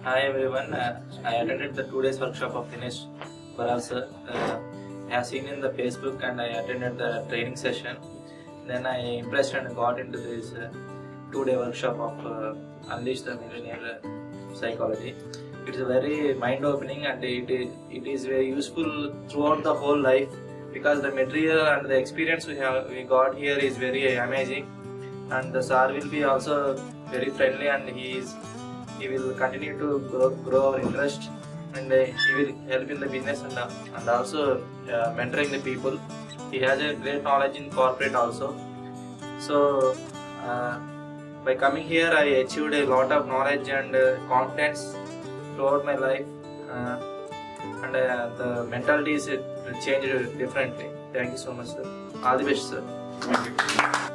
Hi everyone, I attended the 2 days workshop of Dinesh Baral sir. I have seen in the Facebook and I attended the training session. Then I impressed and got into this 2 day workshop of Unleash the Millionaire Psychology. It's very mind opening and it is very useful throughout the whole life because the material and the experience we got here is very amazing, and the sir will be also very friendly and he will continue to grow our interest, and he will help in the business and also mentoring the people. He has a great knowledge in corporate also. So by coming here I achieved a lot of knowledge and confidence throughout my life, and the mentality is changed differently. Thank you so much sir. All the best sir. Thank you.